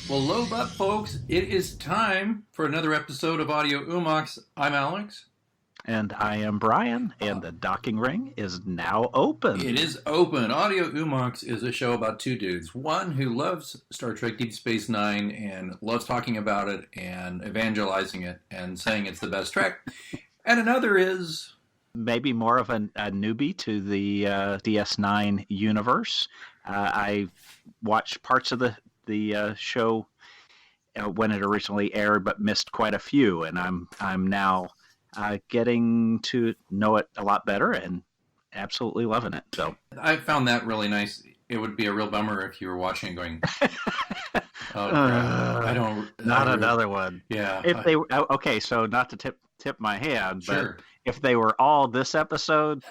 Well, load up, folks. It is time for another episode of Audio Hoo-Mons. I'm Alex. And I am Brian, and the docking ring is now open. It is open. Audio Hoo-Mons is a show about two dudes. One who loves Star Trek Deep Space Nine and loves talking about it and evangelizing it and saying it's the best Trek. And another is... maybe more of a newbie to the DS9 universe. I watched parts of the show when it originally aired, but missed quite a few, and I'm now getting to know it a lot better and absolutely loving it. So I found that really nice. It would be a real bummer if you were watching it going, oh, I don't... Not another one. Yeah. If they okay, so not to tip my hand, Sure. but if they were all this episode,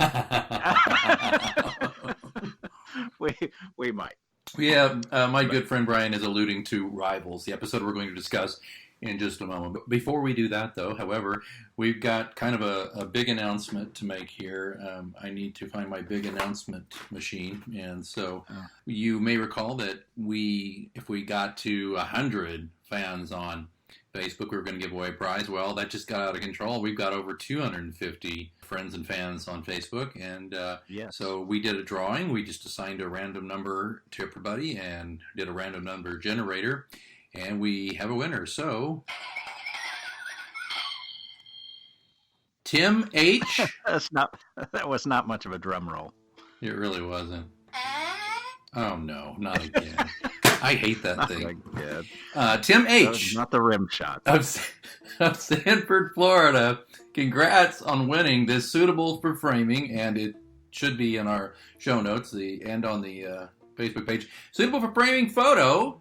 we might. Yeah, my good friend Brian is alluding to Rivals, the episode we're going to discuss in just a moment. But before we do that, though, however, we've got kind of a big announcement to make here. I need to find my big announcement machine. And so you may recall that if we got to 100 fans on Facebook, we were going to give away a prize. Well, that just got out of control. We've got over 250 friends and fans on Facebook, and Yes. So we did a drawing. We just assigned a random number to everybody and did a random number generator, and we have a winner. So Tim H. That was not much of a drum roll. It really wasn't. Oh no, not again. I hate that thing. Tim H. Not the rim shot. Of Sanford, Florida. Congrats on winning this Suitable for Framing, and it should be in our show notes and on the Facebook page. Suitable for Framing photo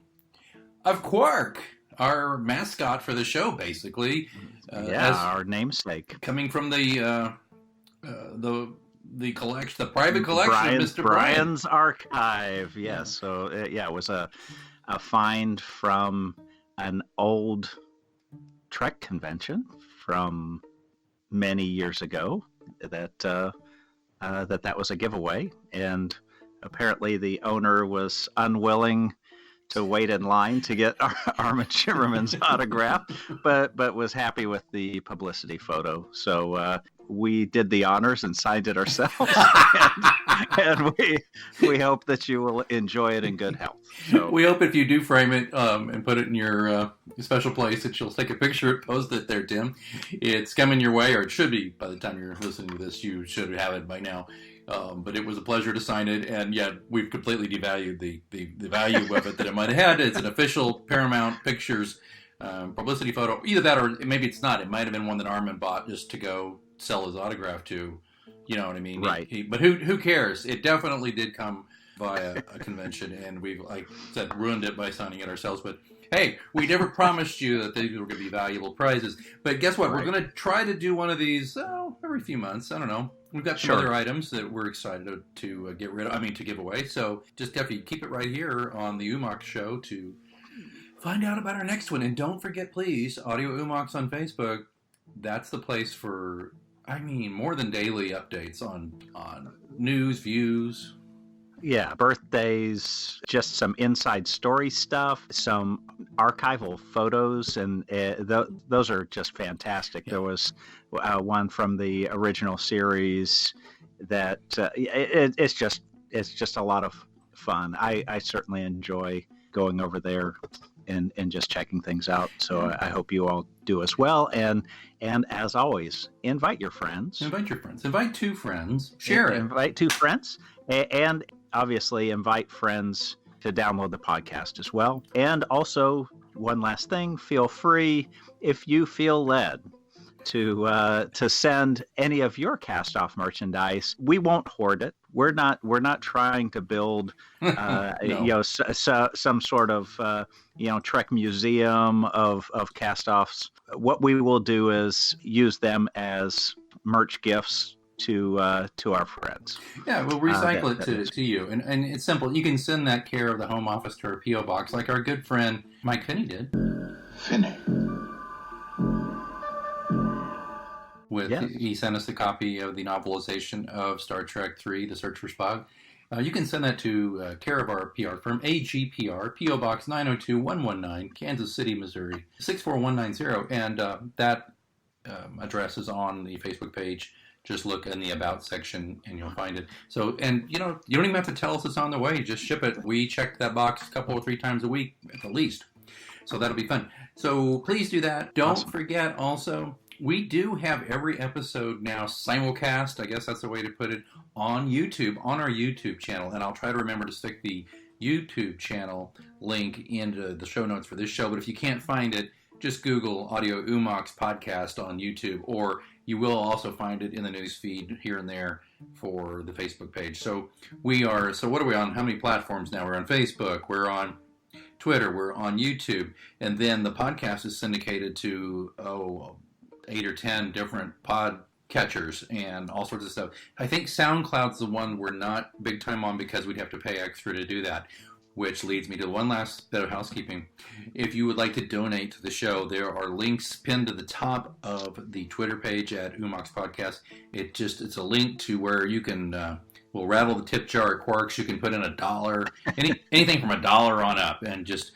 of Quark, our mascot for the show, basically. Our namesake. Coming from the collection, the private collection of Mr. Brian's archive. Yes. So it was a find from an old Trek convention from many years ago that was a giveaway, and apparently the owner was unwilling to wait in line to get Armin Shimmerman's autograph, but was happy with the publicity photo. So we did the honors and signed it ourselves, and we hope that you will enjoy it in good health. So, we hope if you do frame it and put it in your special place that you'll take a picture, post it there, Tim. It's coming your way, or it should be by the time you're listening to this. You should have it by now. But it was a pleasure to sign it, and yet we've completely devalued the value of it that it might have had. It's an official Paramount Pictures publicity photo. Either that, or maybe it's not. It might have been one that Armin bought just to go sell his autograph to. You know what I mean? Right. But who cares? It definitely did come via a convention, and we've, like I said, ruined it by signing it ourselves. But hey, we never promised you that these were going to be valuable prizes. But guess what? Right. We're going to try to do one of these every few months. I don't know. We've got some other items that we're excited to get rid of. To give away. So just definitely keep it right here on the Hoo-Mons show to find out about our next one. And don't forget, please, Audio Hoo-Mons on Facebook. That's the place for, more than daily updates on news, views. Yeah, birthdays, just some inside story stuff, some archival photos, and those are just fantastic. Yeah. There was one from the original series that it's just a lot of fun. I certainly enjoy going over there and just checking things out. So I hope you all do as well. And as always, invite your friends. Invite your friends. Invite two friends. Share it. Invite two friends. And obviously invite friends to download the podcast as well. And also, one last thing, feel free, if you feel led, to send any of your cast-off merchandise. We won't hoard it. We're not trying to build No. Some sort of Trek museum of cast-offs. What we will do is use them as merch gifts to our friends. Yeah, we'll recycle it to you. And it's simple. You can send that care of the home office to our P.O. box like our good friend Mike Finney did. Finney. He sent us a copy of the novelization of Star Trek III, The Search for Spock. you can send that to care of our PR firm, AGPR, P.O. Box 902119, Kansas City, Missouri, 64190. And that address is on the Facebook page. Just look in the About section and you'll find it. So, and you don't even have to tell us it's on the way. Just ship it. We check that box a couple or 3 times a week at the least. So that'll be fun. So please do that. Don't forget also, we do have every episode now simulcast, I guess that's the way to put it, on YouTube, on our YouTube channel. And I'll try to remember to stick the YouTube channel link into the show notes for this show. But if you can't find it, just Google Audio Hoo-Mons Podcast on YouTube, or you will also find it in the news feed here and there for the Facebook page. So what are we on? How many platforms now? We're on Facebook, we're on Twitter, we're on YouTube, and then the podcast is syndicated to 8 or 10 different podcatchers and all sorts of stuff. I think SoundCloud's the one we're not big time on because we'd have to pay extra to do that, which leads me to one last bit of housekeeping. If you would like to donate to the show, there are links pinned to the top of the Twitter page at Hoo-Mons Podcast. It's a link to where you can we'll rattle the tip jar at Quarks. You can put in $1, anything from $1 on up, and just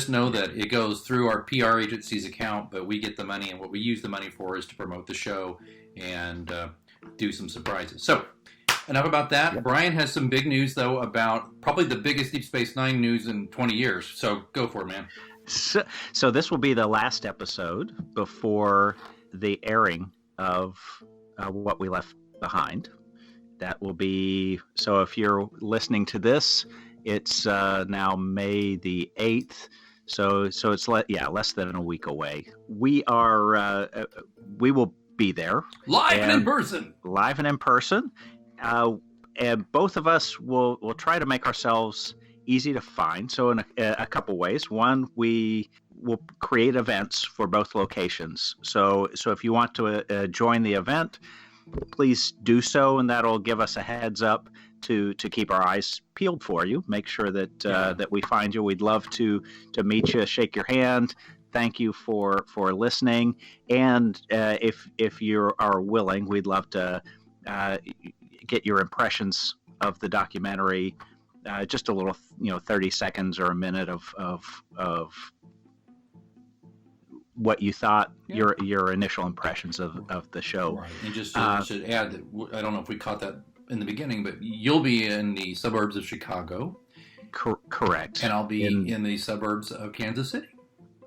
know that it goes through our PR agency's account, but we get the money, and what we use the money for is to promote the show and do some surprises. So, enough about that. Yep. Brian has some big news, though, about probably the biggest Deep Space Nine news in 20 years. So go for it, man. So this will be the last episode before the airing of What We Left Behind. That will be, so if you're listening to this, it's now May the 8th. So it's less than a week away. We will be there. Live and in person. Live and in person. And both of us will try to make ourselves easy to find. So in a couple ways. One, we will create events for both locations. So if you want to join the event, please do so, and that'll give us a heads up to keep our eyes peeled for you. Make sure that that we find you. We'd love to meet you, shake your hand. Thank you for listening. And if you are willing, we'd love to get your impressions of the documentary, just a little, 30 seconds or a minute of what you thought, your initial impressions of the show. Right. And just should add that, I don't know if we caught that in the beginning, but you'll be in the suburbs of Chicago. Correct. And I'll be in the suburbs of Kansas City.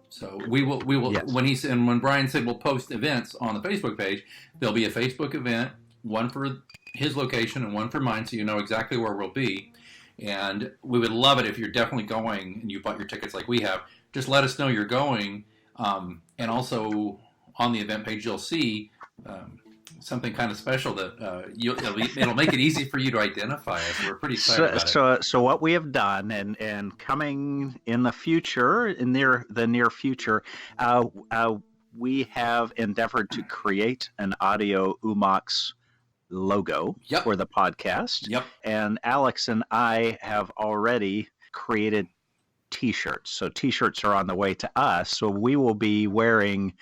So we will. Yes. When Brian said we'll post events on the Facebook page, there'll be a Facebook event, one for his location and one for mine, so you know exactly where we'll be. And we would love it if you're definitely going and you bought your tickets like we have. Just let us know you're going. And also on the event page, you'll see something kind of special that it'll make it easy for you to identify us. We're pretty excited about it. So what we have done, and coming in the future, in the near future, we have endeavored to create an audio Hoo-Mons logo for the podcast. Yep. And Alex and I have already created T-shirts. So T-shirts are on the way to us. So we will be wearing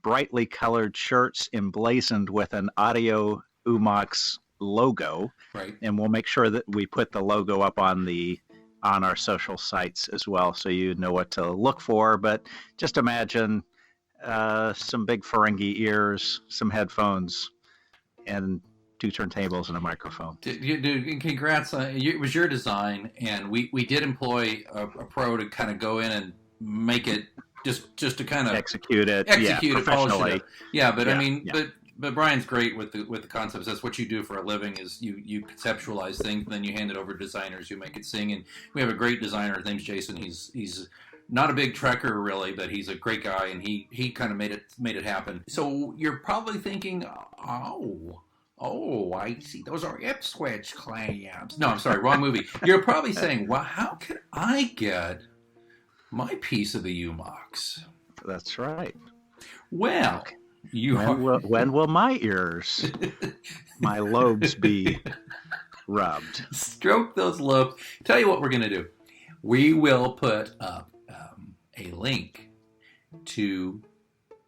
brightly colored shirts emblazoned with an audio Hoo-Mons logo. Right. And we'll make sure that we put the logo up on our social sites as well, so you know what to look for. But just imagine some big Ferengi ears, some headphones, and 2 turntables and a microphone. Dude, congrats. It was your design, and we did employ a pro to kind of go in and make it just to kind of execute it professionally. But I mean, yeah. But Brian's great with the concepts. That's what you do for a living, is you conceptualize things, and then you hand it over to designers who make it sing. And we have a great designer. His name's Jason. He's not a big trekker really, but he's a great guy, and he kind of made it happen. So you're probably thinking, oh, I see. Those are Ipswich clams. No, I'm sorry, wrong movie. You're probably saying, well, how can I get my piece of the Hoo-Mons? That's right. Well, when will my ears, my lobes be rubbed? Stroke those lobes. Tell you what we're going to do. We will put up a link to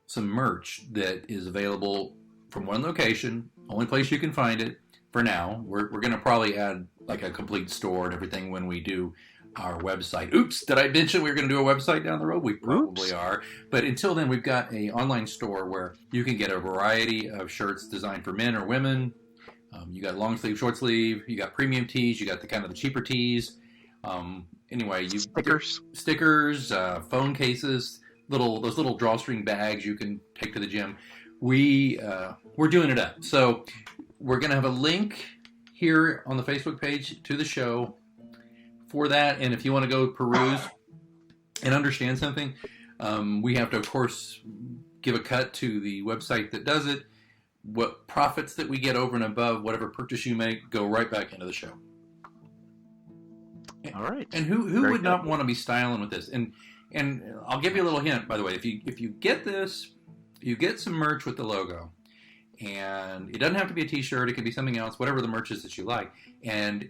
some merch that is available from one location. Only place you can find it for now. We're going to probably add like a complete store and everything when we do our website. Oops, did I mention we were going to do a website down the road? We probably are. But until then, we've got an online store where you can get a variety of shirts designed for men or women. You got long sleeve, short sleeve. You got premium tees. You got the kind of the cheaper tees. Anyway, you stickers, phone cases, those little drawstring bags you can take to the gym. We're doing it up. So we're going to have a link here on the Facebook page to the show for that. And if you want to go peruse and understand something, we have to, of course, give a cut to the website that does it. What profits that we get over and above whatever purchase you make go right back into the show. All right. And who would not want to be styling with this? And I'll give you a little hint, by the way. If you get this, you get some merch with the logo. And it doesn't have to be a t-shirt. It can be something else, whatever the merch is that you like. And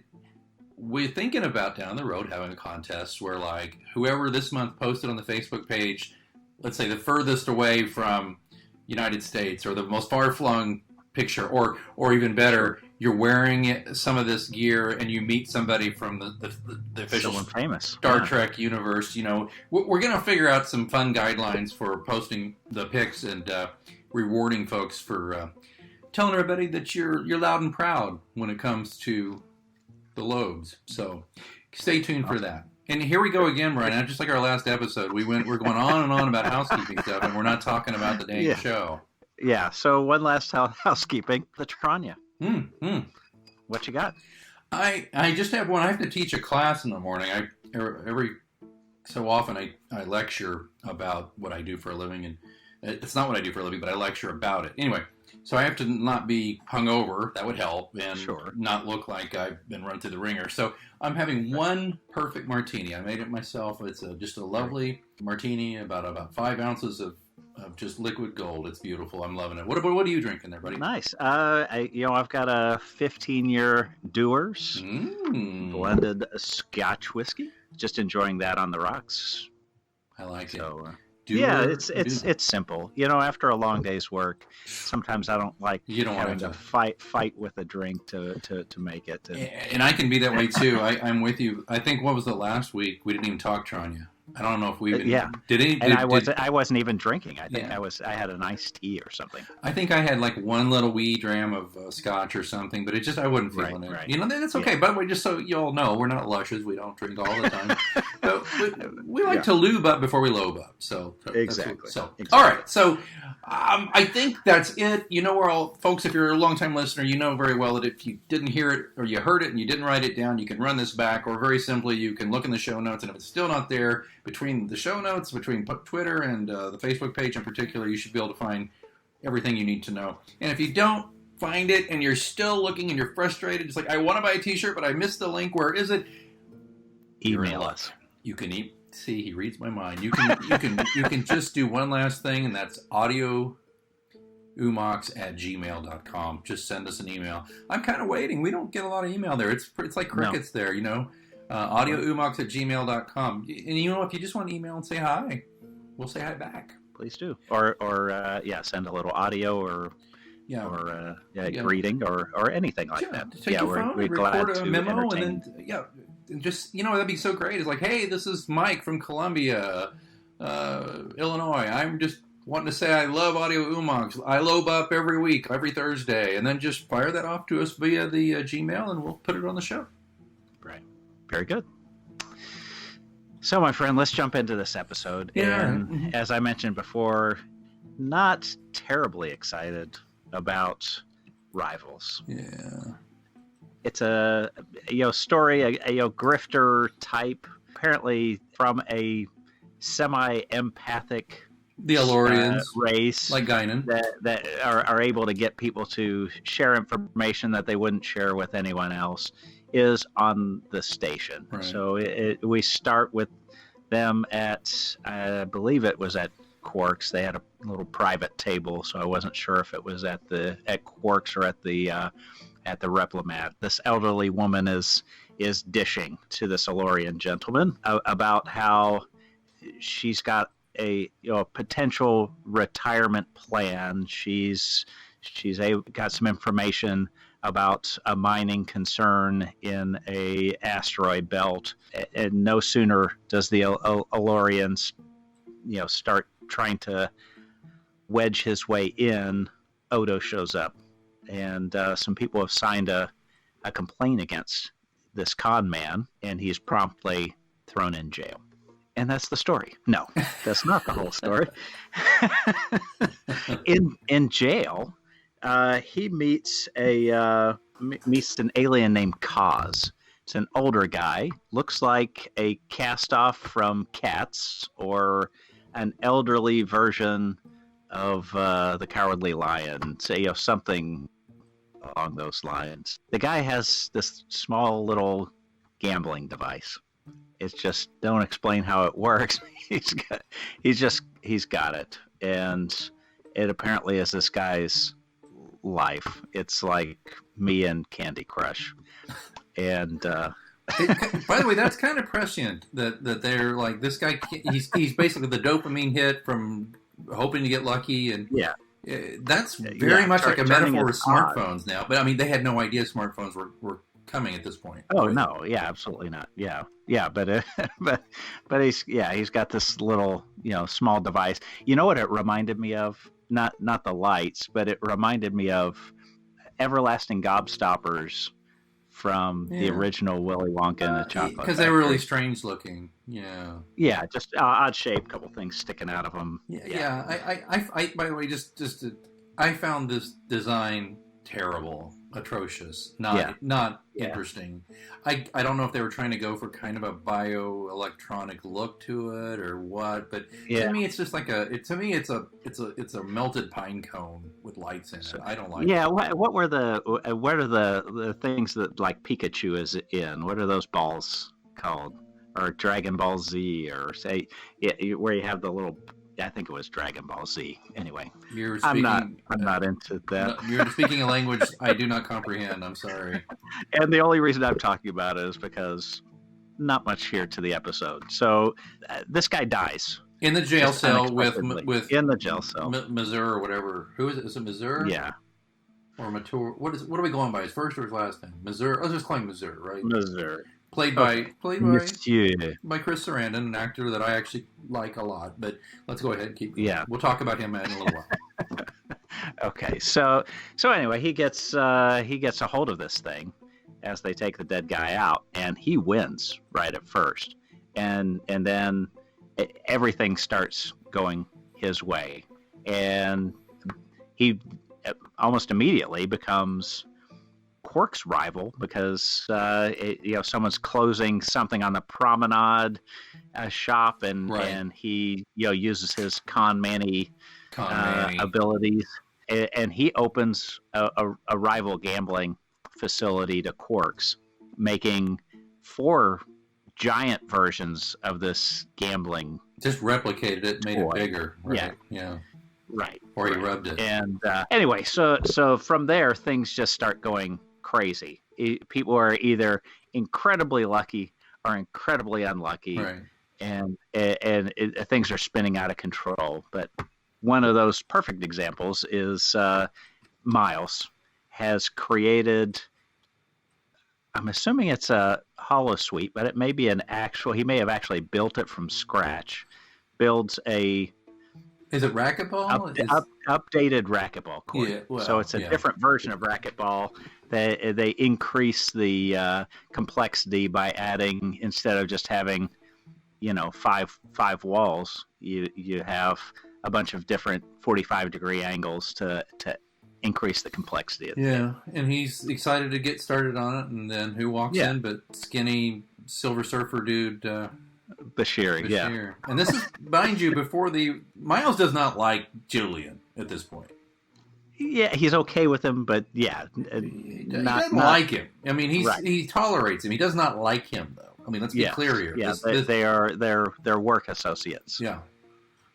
we're thinking about down the road having a contest where, like, whoever this month posted on the Facebook page, let's say the furthest away from United States or the most far-flung picture, or even better, you're wearing some of this gear and you meet somebody from the official famous Star Trek universe. You know, we're going to figure out some fun guidelines for posting the pics and rewarding folks for telling everybody that you're loud and proud when it comes to the lobes. So stay tuned for that. And here we go again, Brian. Just like our last episode, we're going on and on about housekeeping stuff, and we're not talking about the dang show. Yeah. So one last housekeeping. The Tricania. What you got? I just have one. I have to teach a class in the morning. Every so often I lecture about what I do for a living, and it's not what I do for a living, but I lecture about it. Anyway, so I have to not be hungover. That would help, and not look like I've been run through the ringer. So I'm having one perfect martini. I made it myself. It's just a lovely martini, about 5 ounces of just liquid gold. It's beautiful. I'm loving it. What are you drinking there, buddy? Nice. I've got a 15-year Dewar's blended Scotch whiskey. Just enjoying that on the rocks. I like it. It's simple. You know, after a long day's work, sometimes I don't like having to fight with a drink to make it. And I can be that way too. I'm with you. I think what was the last week we didn't even talk, Tranya. I don't know if we I wasn't even drinking. I think I had an iced tea or something. I think I had like one little wee dram of scotch or something, but I wasn't feeling it. Right. You know, that's okay. By the way, just so you all know, we're not lushes. We don't drink all the time. But we like to lube up before we lobe up. So exactly. All right. So I think that's it. You know, folks, if you're a long-time listener, you know very well that if you didn't hear it or you heard it and you didn't write it down, you can run this back, or very simply, you can look in the show notes, and if it's still not there, between the show notes, between Twitter and the Facebook page in particular, you should be able to find everything you need to know. And if you don't find it and you're still looking and you're frustrated, it's like, I want to buy a t-shirt, but I missed the link. Where is it? Email us. You can see, he reads my mind. You can just do one last thing, and that's audioumox@gmail.com. Just send us an email. I'm kind of waiting. We don't get a lot of email there. It's like crickets there, you know. audioumox@gmail.com. And you know, if you just want to email and say hi, we'll say hi back. Please do. Or send a little audio or greeting or anything like that. Take your phone and record a memo, and then just, you know, that'd be so great. It's like, hey, this is Mike from Columbia, Illinois. I'm just wanting to say I love Audio Umox. I lobe up every week, every Thursday, and then just fire that off to us via the Gmail, and we'll put it on the show. Right. Very good. So, my friend, let's jump into this episode. Yeah. And as I mentioned before, not terribly excited about Rivals. Yeah. It's a story, a grifter type, apparently from a semi-empathic the Elorians race, like Guinan, that are able to get people to share information that they wouldn't share with anyone else, is on the station. Right. So we start with them at, I believe it was at Quark's. They had a little private table, so I wasn't sure if it was at Quark's or at the Replimat. This elderly woman is dishing to this Elorian gentleman about how she's got a potential retirement plan. She's got some information about a mining concern in a asteroid belt. And no sooner does the Elorians, start trying to wedge his way in, Odo shows up, and some people have signed a complaint against this con man, and he's promptly thrown in jail. And that's the story. No, that's not the whole story. in jail, he meets an alien named Kaz. It's an older guy, looks like a cast-off from Cats or an elderly version of the Cowardly Lion, something along those lines. The guy has this small little gambling device. It's just, don't explain how it works. He's got it, and it apparently is this guy's life. It's like me and Candy Crush, and. By the way, that's kind of prescient that they're like, this guy. He's basically the dopamine hit from hoping to get lucky, and that's very much like a metaphor with smartphones now. But I mean, they had no idea smartphones were coming at this point. Oh right? No, absolutely not. But he's got this little small device. You know what it reminded me of? Not the lights, but it reminded me of everlasting gobstoppers from the original Willy Wonka and the Chocolate Factory. Because they were really strange looking. Yeah, just odd shape, couple things sticking out of them. I by the way, I found this design terrible, atrocious, not interesting. I don't know if they were trying to go for kind of a bioelectronic look to it or what, but to me it's just like it's a melted pine cone with lights in it. I don't like it. What are the things that like Pikachu is in? What are those balls called? Or Dragon Ball Z, or where you have the little, I think it was Dragon Ball Z. Anyway, I'm not into that. You're speaking a language I do not comprehend. I'm sorry. And the only reason I'm talking about it is because not much here to the episode. So this guy dies in the jail cell with in the jail cell. Mazur or whatever. Who is it? Is it Mazur? Yeah. Or Matur? What are we going by? His first or his last name? Mazur. Let's just call him Mazur, right? Mazur. Played by Chris Sarandon, an actor that I actually like a lot. But let's go ahead and keep going. Yeah. We'll talk about him in a little while. Okay, so anyway, he gets a hold of this thing as they take the dead guy out, and he wins right at first, and then everything starts going his way, and he almost immediately becomes Quark's rival because someone's closing something on the promenade shop, and he uses his con manny abilities, and he opens a rival gambling facility to Quark's, making 4 giant versions of this gambling. Just replicated it, made it bigger. Right? Yeah. Right. Or he rubbed it. And anyway, so from there things just start going crazy. People are either incredibly lucky or incredibly unlucky, right. and things are spinning out of control. But one of those perfect examples is Miles has created, I'm assuming it's a holosuite, but it may be he may have actually built it from scratch. Builds a Is it racquetball? Updated racquetball court. Yeah, so it's a different version of racquetball. They increase the complexity by adding, instead of just having, five walls, you have a bunch of different 45-degree angles to increase the complexity. And he's excited to get started on it, and then who walks in but skinny Silver Surfer dude, Bashir. Yeah. And this is, mind you, before Miles does not like Julian at this point. Yeah, he's okay with him, but he doesn't like him. I mean, he tolerates him. He does not like him, though. I mean, let's be clear here. Yeah, they're work associates. Yeah,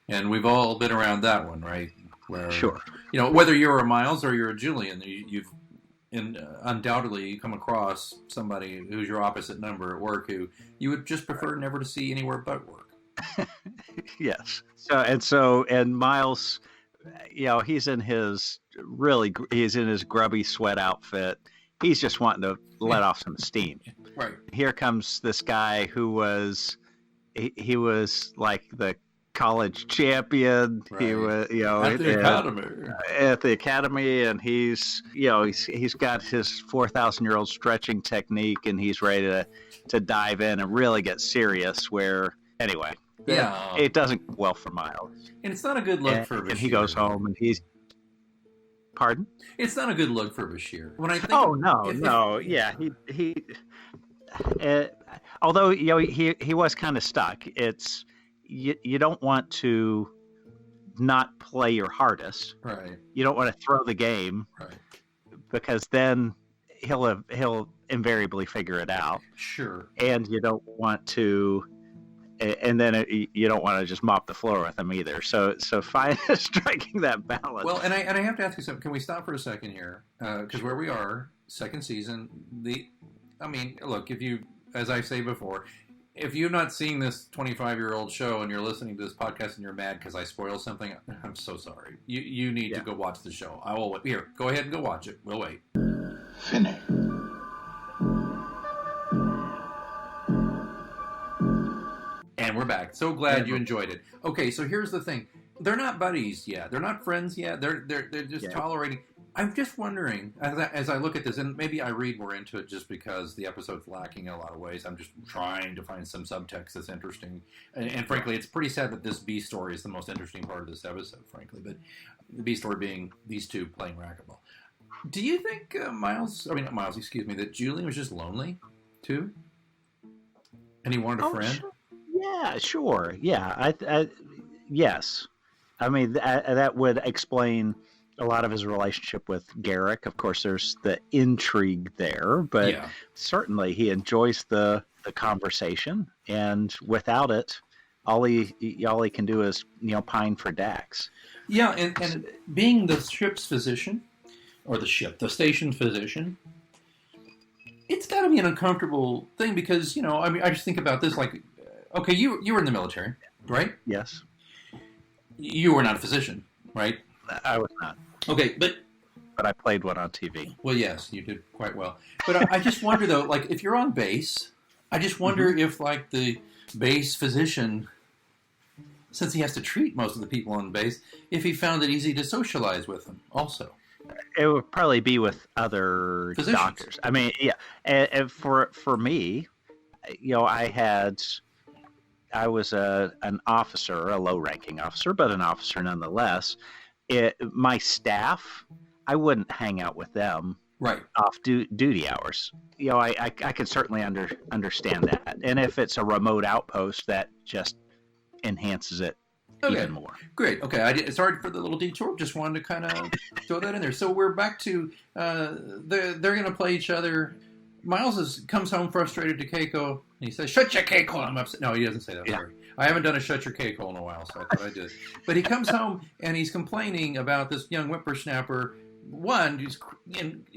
and we've all been around that one, right? Where, sure. Whether you're a Miles or you're a Julian, you've undoubtedly come across somebody who's your opposite number at work who you would just prefer never to see anywhere but work. Yes. And Miles, he's in his grubby sweat outfit. he's just wanting to let off some steam. Right. Here comes this guy who was he was like the college champion. Right. He was, at the academy. At the academy, and he's got his 4,000-year-old stretching technique, and he's ready to dive in and really get serious. Where anyway, it doesn't go well for Miles, and it's not a good look for Bashir. And he goes home, and he's. Pardon? It's not a good look for Bashir. When I think, although he was kind of stuck. It's you don't want to not play your hardest. Right. You don't want to throw the game. Right. Because then he'll invariably figure it out. Sure. And you don't want to. And then you don't want to just mop the floor with them either. So striking that balance. Well, and I have to ask you something. Can we stop for a second here? Because where we are, second season. Look, as I say before, if you've not seen this 25-year-old show and you're listening to this podcast and you're mad because I spoiled something, I'm so sorry. You need to go watch the show. I will wait. Here, go ahead and go watch it. We'll wait. Finish. And we're back. So glad you enjoyed it. Okay, so here's the thing. They're not buddies yet. They're not friends yet. They're just tolerating. I'm just wondering, as I look at this, and maybe I read more into it just because the episode's lacking in a lot of ways. I'm just trying to find some subtext that's interesting. And frankly, it's pretty sad that this B story is the most interesting part of this episode, frankly. But the B story being these two playing racquetball. Do you think that Julian was just lonely, too? And he wanted a friend? Sure. Yeah, sure. Yeah, yes. I mean, that would explain a lot of his relationship with Garrick. Of course, there's the intrigue there, but certainly he enjoys the conversation. And without it, all he can do is pine for Dax. Yeah, and being the ship's physician, or the station's physician, it's got to be an uncomfortable thing because I just think about this like. Okay, you were in the military, right? Yes. You were not a physician, right? I was not. Okay, but I played one on TV. Well, yes, you did quite well. But I just wonder, though, like, if you're on base, I just wonder if, like, the base physician, since he has to treat most of the people on base, if he found it easy to socialize with them also. It would probably be with other physicians. Doctors. I mean, yeah. And for me, I was an officer, a low-ranking officer, but an officer nonetheless. My staff, I wouldn't hang out with them off duty hours. I could certainly understand that. And if it's a remote outpost, that just enhances it even more. Great. Okay. Sorry for the little detour. Just wanted to kind of throw that in there. So we're back to they're going to play each other. Miles comes home frustrated to Keiko, and he says, "Shut your cake hole." I'm upset. No, he doesn't say that. Sorry. I haven't done a shut your cake hole in a while, so I thought I did. But he comes home, and he's complaining about this young whippersnapper, who's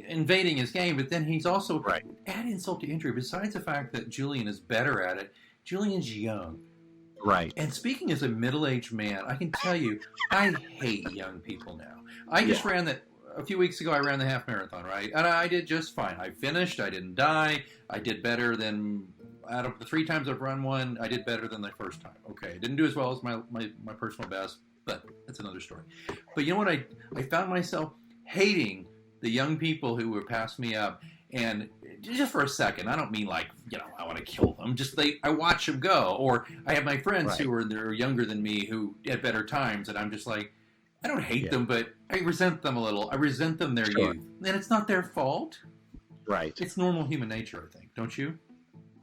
invading his game, but then he's also, add insult to injury, besides the fact that Julian is better at it, Julian's young. Right. And speaking as a middle-aged man, I can tell you, I hate young people now. I just ran that. A few weeks ago, I ran the half marathon, right? And I did just fine. I finished. I didn't die. I did better than, out of the 3 times I've run one, I did better than the first time. Okay, I didn't do as well as my personal best, but that's another story. But you know what? I found myself hating the young people who were passing me up. And just for a second, I don't mean like, I want to kill them. Just I watch them go. Or I have my friends who are younger than me who had better times, and I'm just like, I don't hate them, but I resent them a little. I resent them their youth. And it's not their fault. Right. It's normal human nature, I think. Don't you?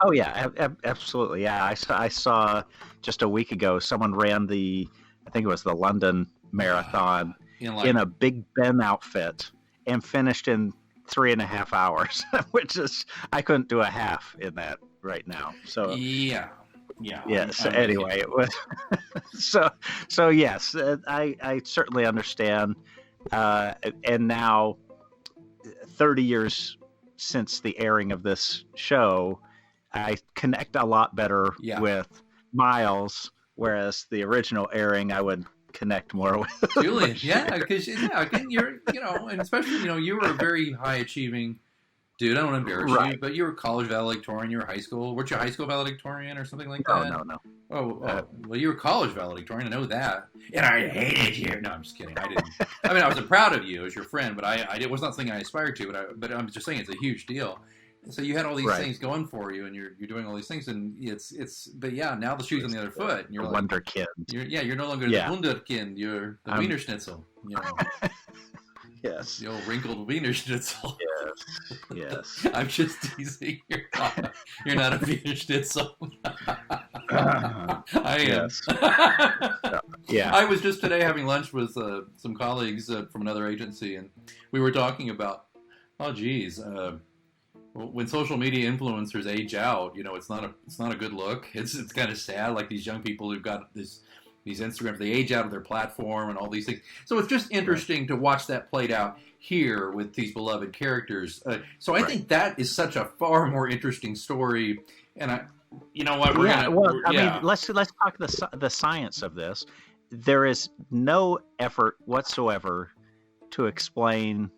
Oh, yeah, absolutely. Yeah, I saw just a week ago someone ran I think it was the London Marathon in a Big Ben outfit and finished in 3.5 hours, which is, I couldn't do a half in that right now. So yeah. So anyway, it was so yes, I certainly understand. And now, 30 years since the airing of this show, I connect a lot better with Miles, whereas the original airing I would connect more with Julian. Yeah, because you're and especially you were a very high achieving Dude, I don't want to embarrass Right. you, but you were college valedictorian. You were high school. Weren't you a high school valedictorian or something like No, that? no, no. Well, you were college valedictorian. I know that. And I hated you. No, I'm just kidding. I didn't. I mean, I was proud of you as your friend, but it was not something I aspired to. But I'm just saying it's a huge deal. So you had all these things going for you, and you're doing all these things, and it's. But yeah, now the shoe's on the other foot, and you're like Wonderkind. You're no longer the Wunderkind. You're the Wiener Schnitzel. You know. Yes. The old wrinkled Wiener Schnitzel. Yes. I'm just teasing. You're not a Wiener Schnitzel. I am. Yes. Yeah. I was just today having lunch with some colleagues from another agency, and we were talking about, when social media influencers age out, it's not a good look. It's kind of sad. Like these young people who've got these Instagrams, they age out of their platform and all these things. So it's just interesting to watch that played out here with these beloved characters. So I think that is such a far more interesting story. And you know what? I mean, let's talk the science of this. There is no effort whatsoever to explain